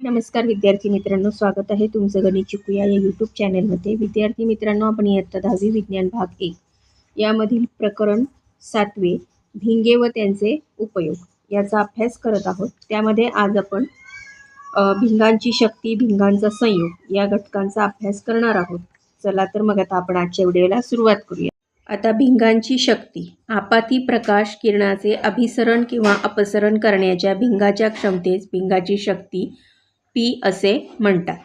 नमस्कार विद्यार्थी मित्रांनो, स्वागत आहे तुमचं गणित शिकूया या यूट्यूब चॅनलमध्ये। विद्यार्थी मित्रांनो, आपण इयत्ता 10वी विज्ञान भाग 1 यामधील प्रकरण 7वे भिंगे व त्यांचे उपयोग याचा अभ्यास करत आहोत। त्यामध्ये आज आपण भिंगांची शक्ती, भिंगांचा संयोग या घटकांचा अभ्यास करणार आहोत। चला तर मग आता आपण आजच्या व्हिडिओला सुरुवात करूया। आता भिंगांची शक्ती, आपाती प्रकाश किरणाचे अभिसरण किंवा अपसरण करण्याच्या भिंगाच्या क्षमतेस भिंगाची शक्ती P असे म्हणतात।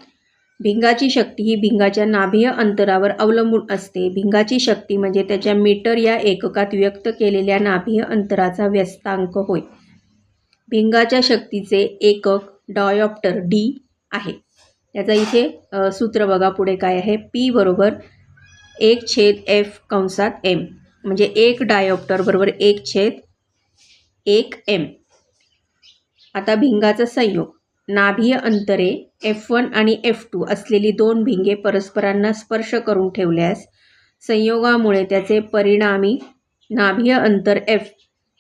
भिंगाची शक्ती ही भिंगाच्या नाभीय अंतरावर अवलंबून असते। भिंगाची शक्ती म्हणजे त्याच्या मीटर या एककात व्यक्त केलेल्या नाभीय अंतराचा व्यस्तांक होय। भिंगाच्या शक्तीचे एकक डायोप्टर D आहे। त्याचा इथे सूत्र बघा पुढे काय आहे, P बरोबर 1/f(m) म्हणजे 1 डायोप्टर बरोबर 1/1m। आता भिंगाचा संयोग, नाभीय अंतरे F1 आणि F2 असलेली दोन भिंगे परस्परांना स्पर्श करून ठेवल्यास संयोगामुळे त्याचे परिणामी नाभीय अंतर F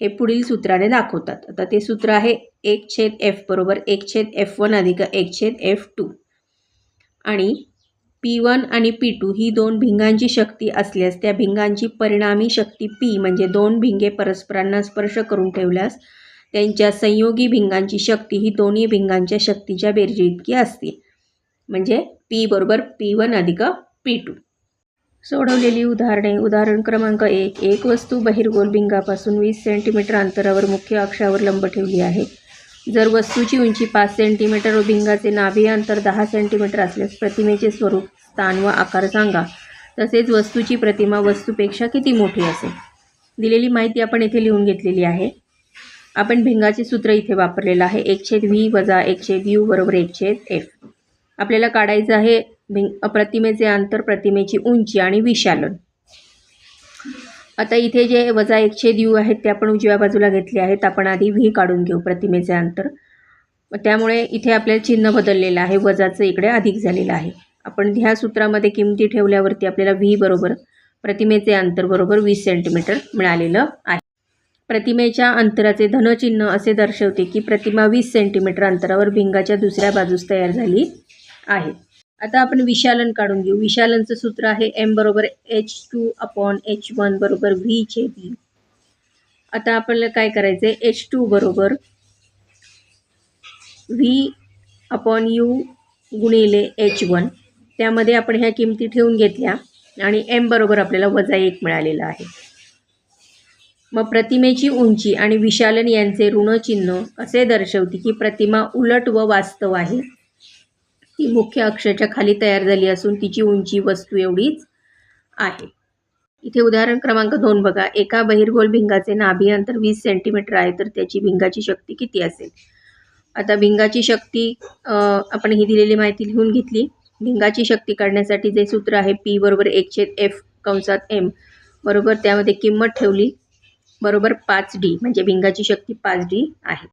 हे पुढील सूत्राने दाखवतात। आता ते सूत्र आहे 1/f बरोबर 1/f1 अधिक 1/f2 आणि P1 आणि P2 ही दोन भिंगांची शक्ती असल्यास त्या भिंगांची परिणामी शक्ती P म्हणजे दोन भिंगे परस्परांना स्पर्श करून ठेवल्यास त्यांच्या संयोगी भिंगांची शक्ती ही दोन्ही भिंगांच्या शक्तीच्या बेरजेइतकी असते, म्हणजे P बरोबर P1 अधिक P2। सोडवलेली उदाहरणे। उदाहरण क्रमांक 1, एक वस्तू बहिर्गोल भिंगापासून 20 सेंटीमीटर अंतरावर मुख्य अक्षावर लंब ठेवली आहे। जर वस्तूची उंची 5 सेंटीमीटर व भिंगाचे नाभीय अंतर 10 सेंटीमीटर असल्यास प्रतिमेचे स्वरूप, स्थान व आकार सांगा। तसेच वस्तूची प्रतिमा वस्तूपेक्षा किती मोठी असेल। दिलेली माहिती आपण इथे लिहून घेतलेली आहे। आपण भिंगाचे सूत्र इथे वापरलेलं आहे 1/v वजा 1/u बरोबर 1/f। आपल्याला काढायचं आहे प्रतिमेचे अंतर, प्रतिमेची उंची आणि विशालन। आता इथे जे वजा 1/u आहेत ते आपण उजव्या बाजूला घेतले आहेत। आपण आधी v काढून घेऊ प्रतिमेचे अंतर। त्यामुळे इथे आपल्याला चिन्ह बदललेलं आहे, वजाचं इकडे अधिक झालेलं आहे। आपण ह्या सूत्रामध्ये किमती ठेवल्यावरती आपल्याला v बरोबर प्रतिमेचे अंतर बरोबर 20 सेंटीमीटर मिळालेलं आहे। प्रतिमेच्या अंतराचे धनचिन्ह असे दर्शवते की प्रतिमा 20 सेंटीमीटर अंतरावर भिंगाच्या दुसऱ्या बाजूस तयार झाली आहे। आता आपण विशालन काढून घेऊ। विशालनचं सूत्र आहे m बरोबर h2/h1 बरोबर v/b। आता आपल्याला काय करायचं आहे, h2 बरोबर v/u गुणिले h1, त्यामध्ये आपण ह्या किमती ठेवून घेतल्या आणि m बरोबर आपल्याला वजा 1 मिळालेलं आहे। मग प्रतिमेची उंची आणि विशालन यांचे ऋणचिन्ह असे दर्शवते की प्रतिमा उलट व वास्तव आहे। ती मुख्य अक्षाच्या खाली तयार झाली असून तिची उंची वस्तू एवढीच आहे। इथे उदाहरण क्रमांक 2 बघा। एका बहिर्गोल भिंगाचे नाभीय अंतर 20 सेंटीमीटर आहे, तर त्याची भिंगाची शक्ती किती असेल। आता भिंगाची शक्ती आपण ही दिलेली माहिती लिहून घेतली। भिंगाची शक्ती काढण्यासाठी जे सूत्र आहे P बरोबर 1/f(m) बरोबर त्यामध्ये किंमत ठेवली बरोबर 5D, म्हणजे भिंगाची शक्ती 5D आहे।